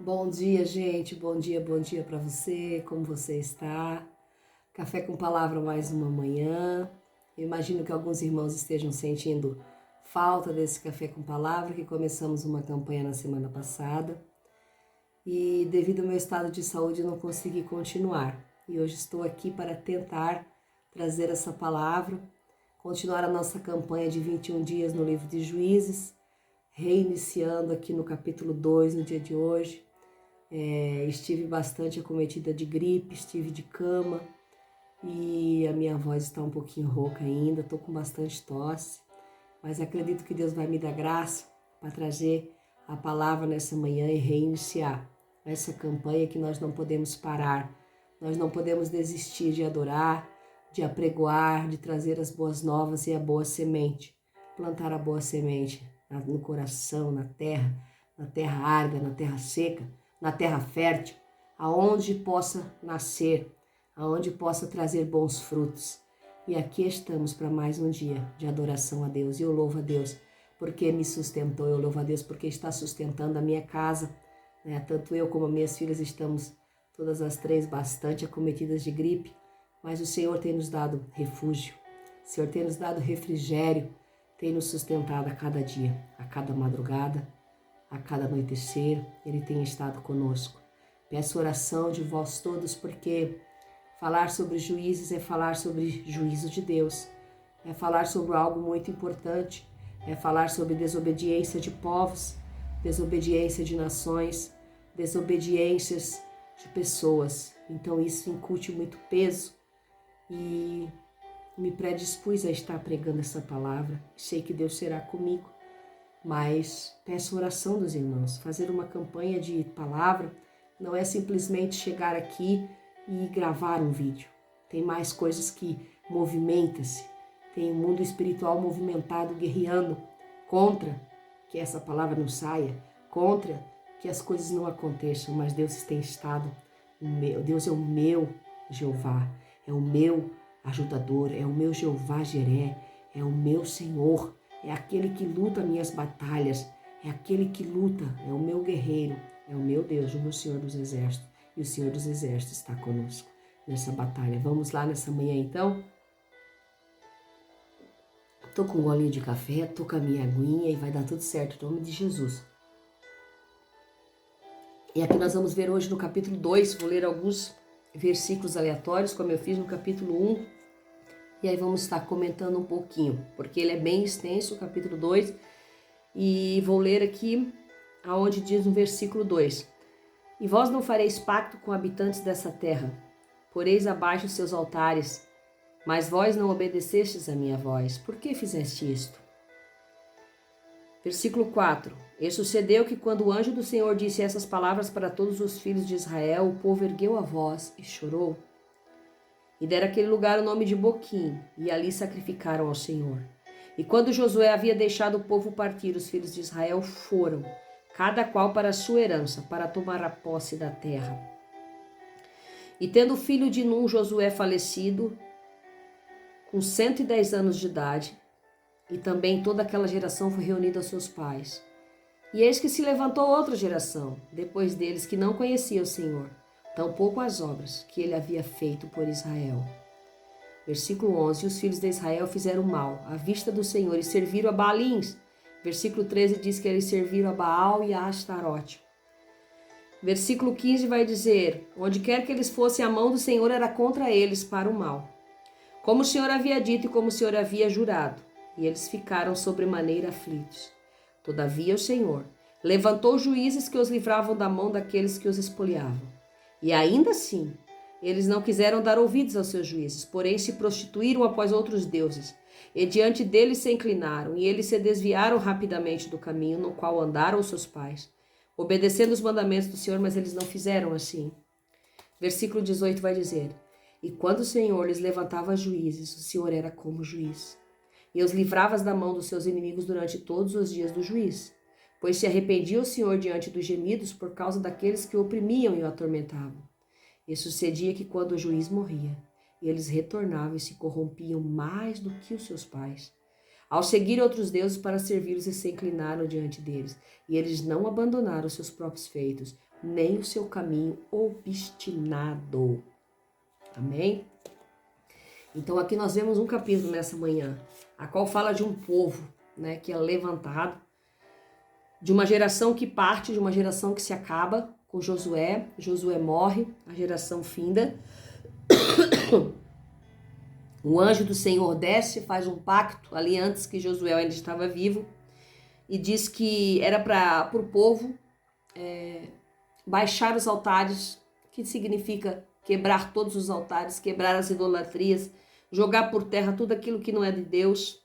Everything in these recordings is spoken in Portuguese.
Bom dia, gente. Bom dia para você. Como você está? Café com palavra mais uma manhã. Eu imagino que alguns irmãos estejam sentindo falta desse café com palavra, que começamos uma campanha na semana passada. E devido ao meu estado de saúde, eu não consegui continuar. E hoje estou aqui para tentar trazer essa palavra, continuar a nossa campanha de 21 dias no livro de Juízes, reiniciando aqui no capítulo 2 no dia de hoje. Estive bastante acometida de gripe, estive de cama e a minha voz está um pouquinho rouca ainda, estou com bastante tosse, mas acredito que Deus vai me dar graça para trazer a palavra nessa manhã e reiniciar essa campanha que nós não podemos parar, nós não podemos desistir de adorar, de apregoar, de trazer as boas novas e a boa semente, plantar a boa semente no coração, na terra árida, na terra seca, na terra fértil, aonde possa nascer, aonde possa trazer bons frutos. E aqui estamos para mais um dia de adoração a Deus. E eu louvo a Deus porque me sustentou, eu louvo a Deus porque está sustentando a minha casa. Tanto eu como as minhas filhas estamos todas as três bastante acometidas de gripe, mas o Senhor tem nos dado refúgio, o Senhor tem nos dado refrigério, tem nos sustentado a cada dia, a cada madrugada, a cada anoitecer, Ele tem estado conosco. Peço oração de vós todos, porque falar sobre juízes é falar sobre juízo de Deus, é falar sobre algo muito importante, é falar sobre desobediência de povos, desobediência de nações, desobediências de pessoas. Então isso incute muito peso e me predispus a estar pregando essa palavra. Sei que Deus será comigo. Mas peço oração dos irmãos. Fazer uma campanha de palavra não é simplesmente chegar aqui e gravar um vídeo. Tem mais coisas que movimentam-se. Tem o mundo espiritual movimentado, guerreando contra que essa palavra não saia, contra que as coisas não aconteçam. Mas Deus tem estado, Deus é o meu Jeová, é o meu ajudador, é o meu Jeová Jiré, é o meu Senhor. É aquele que luta minhas batalhas, é aquele que luta, é o meu guerreiro, é o meu Deus, o meu Senhor dos Exércitos. E o Senhor dos Exércitos está conosco nessa batalha. Vamos lá nessa manhã então? Tô com um golinho de café, tô com a minha aguinha e vai dar tudo certo, em nome de Jesus. E aqui nós vamos ver hoje no capítulo 2, vou ler alguns versículos aleatórios, como eu fiz no capítulo 1. E aí vamos estar comentando um pouquinho, porque ele é bem extenso, o capítulo 2. E vou ler aqui aonde diz no versículo 2. E vós não fareis pacto com habitantes dessa terra, poreis abaixo os seus altares, mas vós não obedecestes a minha voz. Por que fizeste isto? Versículo 4. E sucedeu que quando o anjo do Senhor disse essas palavras para todos os filhos de Israel, o povo ergueu a voz e chorou. E deram aquele lugar o nome de Boquim, e ali sacrificaram ao Senhor. E quando Josué havia deixado o povo partir, os filhos de Israel foram, cada qual para a sua herança, para tomar a posse da terra. E tendo o filho de Num, Josué, falecido, com 110 anos de idade, e também toda aquela geração foi reunida aos seus pais. E eis que se levantou outra geração, depois deles, que não conhecia o Senhor, tampouco as obras que ele havia feito por Israel. Versículo 11. E os filhos de Israel fizeram mal à vista do Senhor e serviram a Baalins. Versículo 13 diz que eles serviram a Baal e a Astarote. Versículo 15 vai dizer, onde quer que eles fossem, a mão do Senhor era contra eles para o mal, como o Senhor havia dito e como o Senhor havia jurado, e eles ficaram sobremaneira aflitos. Todavia o Senhor levantou juízes que os livravam da mão daqueles que os espoliavam. E ainda assim, eles não quiseram dar ouvidos aos seus juízes, porém se prostituíram após outros deuses, e diante deles se inclinaram, e eles se desviaram rapidamente do caminho no qual andaram os seus pais, obedecendo os mandamentos do Senhor, mas eles não fizeram assim. Versículo 18 vai dizer, e quando o Senhor lhes levantava juízes, o Senhor era como juiz, e os livrava da mão dos seus inimigos durante todos os dias do juiz, pois se arrependia o Senhor diante dos gemidos por causa daqueles que o oprimiam e o atormentavam. E sucedia que quando o juiz morria, eles retornavam e se corrompiam mais do que os seus pais, ao seguir outros deuses para servi-los e se inclinaram diante deles. E eles não abandonaram os seus próprios feitos, nem o seu caminho obstinado. Amém? Então aqui nós vemos um capítulo nessa manhã, a qual fala de um povo, né, que é levantado, de uma geração que parte, de uma geração que se acaba com Josué. Josué morre, a geração finda. O anjo do Senhor desce, faz um pacto ali antes que Josué ainda estava vivo e diz que era para o povo baixar os altares, que significa quebrar todos os altares, quebrar as idolatrias, jogar por terra tudo aquilo que não é de Deus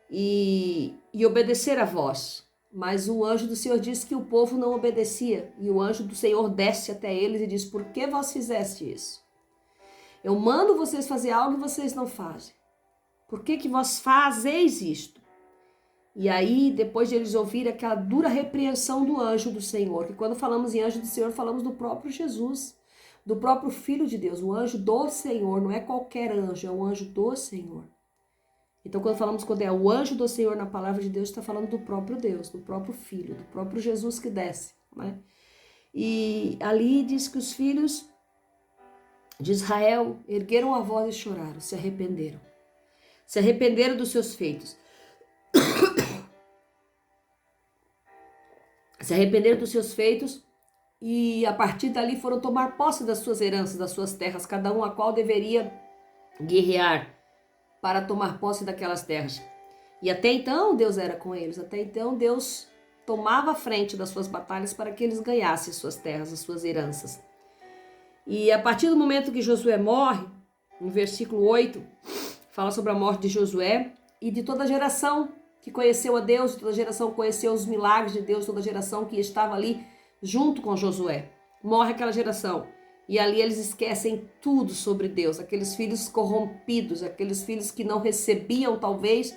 e obedecer a voz. Mas o anjo do Senhor disse que o povo não obedecia, e o anjo do Senhor desce até eles e diz: por que vós fizeste isso? Eu mando vocês fazer algo e vocês não fazem. Por que vós fazeis isto? E aí, depois de eles ouvirem aquela dura repreensão do anjo do Senhor, que quando falamos em anjo do Senhor, falamos do próprio Jesus, do próprio Filho de Deus, o anjo do Senhor, não é qualquer anjo, é o anjo do Senhor. Então, quando é o anjo do Senhor na palavra de Deus, está falando do próprio Deus, do próprio Filho, do próprio Jesus que desce, né? E ali diz que os filhos de Israel ergueram a voz e choraram, se arrependeram. Se arrependeram dos seus feitos. Se arrependeram dos seus feitos e a partir dali foram tomar posse das suas heranças, das suas terras, cada um a qual deveria guerrear para tomar posse daquelas terras. E até então Deus era com eles, até então Deus tomava a frente das suas batalhas para que eles ganhassem suas terras, as suas heranças. E a partir do momento que Josué morre, no versículo 8, fala sobre a morte de Josué e de toda a geração que conheceu a Deus, toda a geração que conheceu os milagres de Deus, toda a geração que estava ali junto com Josué. Morre aquela geração. E ali eles esquecem tudo sobre Deus, aqueles filhos corrompidos, aqueles filhos que não recebiam talvez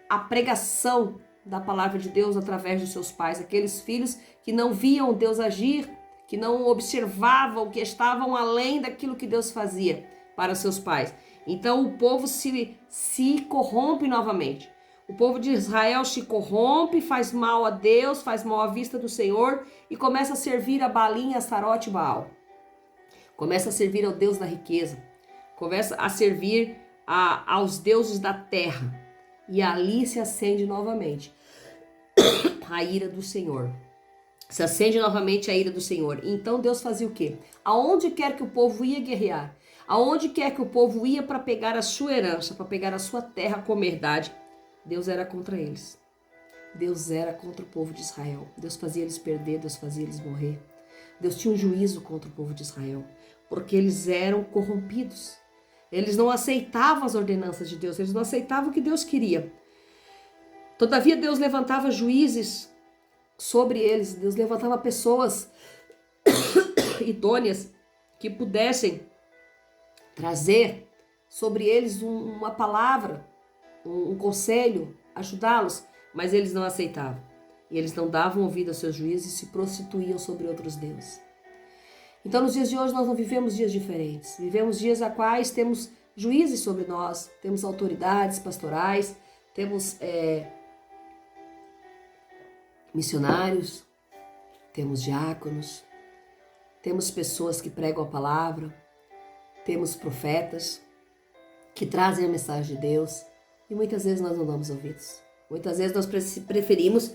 a pregação da palavra de Deus através dos seus pais, aqueles filhos que não viam Deus agir, que não observavam, que estavam além daquilo que Deus fazia para seus pais. Então o povo se corrompe novamente. O povo de Israel se corrompe, faz mal a Deus, faz mal à vista do Senhor e começa a servir a Baalim, Astarote e Baal. Começa a servir ao Deus da riqueza. Começa a servir aos deuses da terra. E ali se acende novamente a ira do Senhor. Se acende novamente a ira do Senhor. Então Deus fazia o quê? Aonde quer que o povo ia guerrear, aonde quer que o povo ia para pegar a sua herança, para pegar a sua terra como herdade, Deus era contra eles. Deus era contra o povo de Israel. Deus fazia eles perder, Deus fazia eles morrer. Deus tinha um juízo contra o povo de Israel, porque eles eram corrompidos. Eles não aceitavam as ordenanças de Deus, eles não aceitavam o que Deus queria. Todavia Deus levantava juízes sobre eles, Deus levantava pessoas idôneas que pudessem trazer sobre eles uma palavra, um conselho, ajudá-los, mas eles não aceitavam. E eles não davam ouvido aos seus juízes e se prostituíam sobre outros deuses. Então, nos dias de hoje, nós não vivemos dias diferentes. Vivemos dias a quais temos juízes sobre nós, temos autoridades pastorais, temos missionários, temos diáconos, temos pessoas que pregam a palavra, temos profetas que trazem a mensagem de Deus e muitas vezes nós não damos ouvidos. Muitas vezes nós preferimos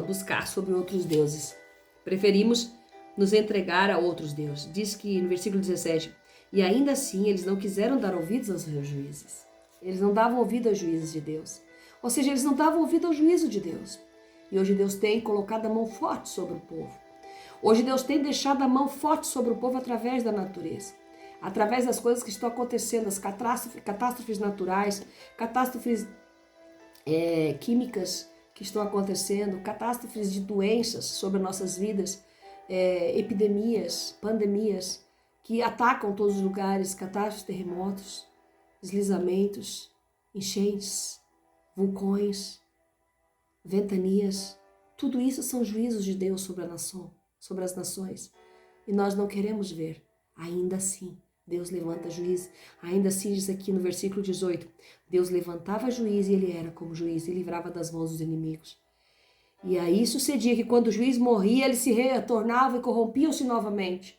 buscar sobre outros deuses, preferimos nos entregar a outros deuses. Diz que no versículo 17, e ainda assim eles não quiseram dar ouvidos aos seus juízes. Eles não davam ouvido aos juízes de Deus. Ou seja, eles não davam ouvido ao juízo de Deus. E hoje Deus tem colocado a mão forte sobre o povo. Hoje Deus tem deixado a mão forte sobre o povo através da natureza. Através das coisas que estão acontecendo, as catástrofes naturais, catástrofes químicas que estão acontecendo, catástrofes de doenças sobre nossas vidas, epidemias, pandemias que atacam todos os lugares, catástrofes, terremotos, deslizamentos, enchentes, vulcões, ventanias. Tudo isso são juízos de Deus sobre a nação, sobre as nações. E nós não queremos ver. Ainda assim, Deus levanta juiz. Ainda assim, diz aqui no versículo 18, Deus levantava juiz e ele era como juiz e livrava das mãos dos inimigos. E aí sucedia que quando o juiz morria, eles se retornavam e corrompiam-se novamente.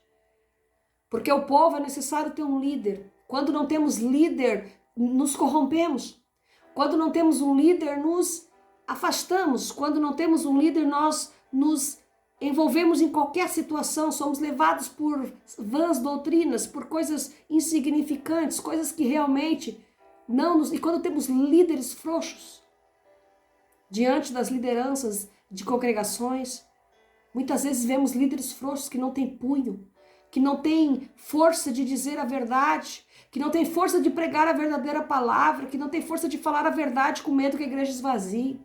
Porque o povo é necessário ter um líder. Quando não temos líder, nos corrompemos. Quando não temos um líder, nos afastamos. Quando não temos um líder, nós nos envolvemos em qualquer situação, somos levados por vãs doutrinas, por coisas insignificantes, coisas que realmente não nos... E quando temos líderes frouxos, diante das lideranças de congregações, muitas vezes vemos líderes frouxos que não têm punho, que não têm força de dizer a verdade, que não têm força de pregar a verdadeira palavra, que não têm força de falar a verdade com medo que a igreja esvazie.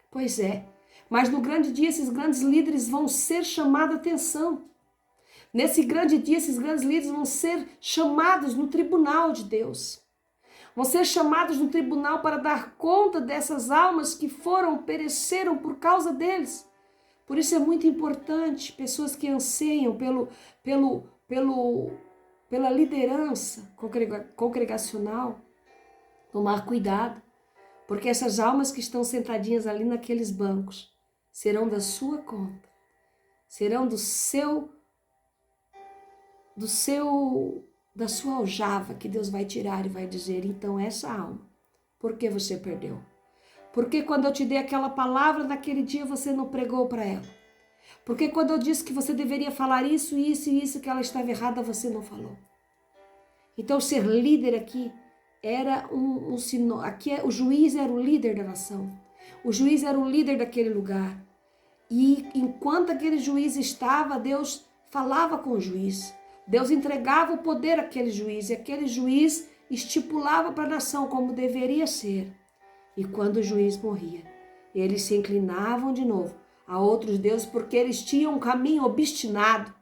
Pois é, mas no grande dia esses grandes líderes vão ser chamados a atenção. Nesse grande dia esses grandes líderes vão ser chamados no tribunal de Deus. Vão ser chamados no tribunal para dar conta dessas almas que pereceram por causa deles. Por isso é muito importante pessoas que anseiam pela liderança congregacional tomar cuidado, porque essas almas que estão sentadinhas ali naqueles bancos serão da sua conta, serão da sua aljava que Deus vai tirar e vai dizer, então essa alma, por que você perdeu? Porque quando eu te dei aquela palavra naquele dia você não pregou para ela? Porque quando eu disse que você deveria falar isso, isso e isso, que ela estava errada, você não falou? Então ser líder aqui era um sinal. Aqui o juiz era o líder da nação. O juiz era o líder daquele lugar. E enquanto aquele juiz estava, Deus falava com o juiz. Deus entregava o poder àquele juiz. E aquele juiz estipulava para a nação como deveria ser. E quando o juiz morria, eles se inclinavam de novo a outros deuses porque eles tinham um caminho obstinado.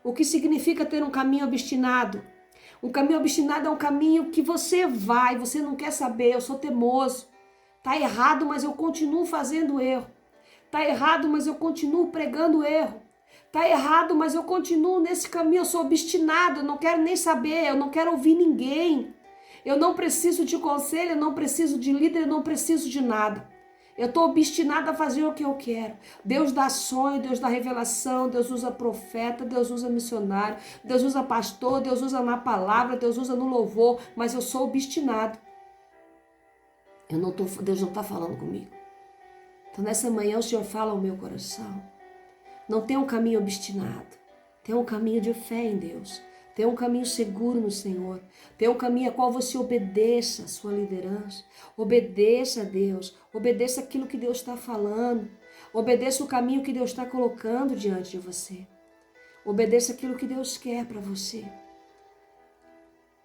O que significa ter um caminho obstinado? Um caminho obstinado é um caminho que você não quer saber, eu sou teimoso. Tá errado, mas eu continuo fazendo erro. Tá errado, mas eu continuo pregando erro. Tá errado, mas eu continuo nesse caminho, eu sou obstinado, eu não quero nem saber, eu não quero ouvir ninguém. Eu não preciso de conselho, eu não preciso de líder, eu não preciso de nada. Eu estou obstinada a fazer o que eu quero. Deus dá sonho, Deus dá revelação, Deus usa profeta, Deus usa missionário, Deus usa pastor, Deus usa na palavra, Deus usa no louvor, mas eu sou obstinado. Deus não está falando comigo. Então nessa manhã o Senhor fala ao meu coração. Não tem um caminho obstinado, tem um caminho de fé em Deus. Tem um caminho seguro no Senhor. Tem um caminho a qual você obedeça a sua liderança. Obedeça a Deus. Obedeça aquilo que Deus está falando. Obedeça o caminho que Deus está colocando diante de você. Obedeça aquilo que Deus quer para você.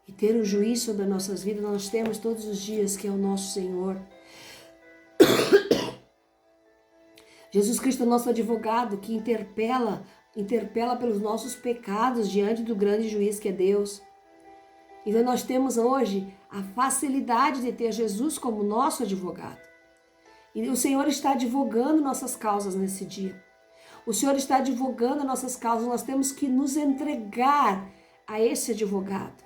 E ter um juiz sobre as nossas vidas, nós temos todos os dias, que é o nosso Senhor. Jesus Cristo é nosso advogado, que interpela pelos nossos pecados diante do grande juiz que é Deus. Então nós temos hoje a facilidade de ter Jesus como nosso advogado. E o Senhor está advogando nossas causas nesse dia. O Senhor está advogando nossas causas. Nós temos que nos entregar a esse advogado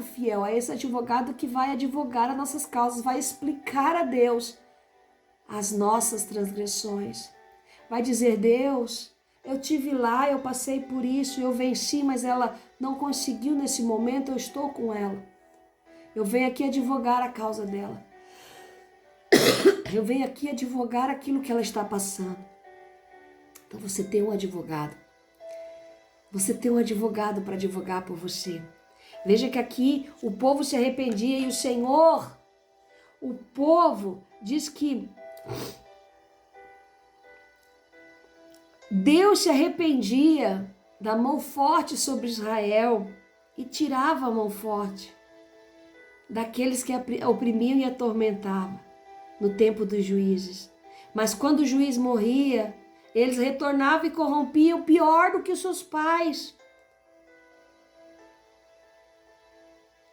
fiel, a esse advogado que vai advogar as nossas causas, vai explicar a Deus as nossas transgressões. Vai dizer, Deus, eu tive lá, eu passei por isso, eu venci, mas ela não conseguiu nesse momento, eu estou com ela. Eu venho aqui advogar a causa dela. Eu venho aqui advogar aquilo que ela está passando. Então você tem um advogado. Você tem um advogado para advogar por você. Veja que aqui o povo se arrependia e o Senhor, o povo diz que Deus se arrependia da mão forte sobre Israel e tirava a mão forte daqueles que oprimiam e atormentavam no tempo dos juízes. Mas quando o juiz morria, eles retornavam e corrompiam pior do que os seus pais.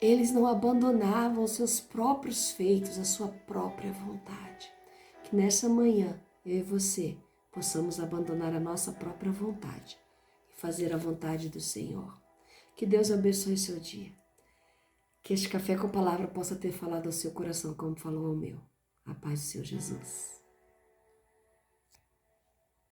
Eles não abandonavam os seus próprios feitos, a sua própria vontade. Que nessa manhã, eu e você, possamos abandonar a nossa própria vontade e fazer a vontade do Senhor. Que Deus abençoe seu dia. Que este café com palavra possa ter falado ao seu coração como falou ao meu. A paz do Senhor Jesus.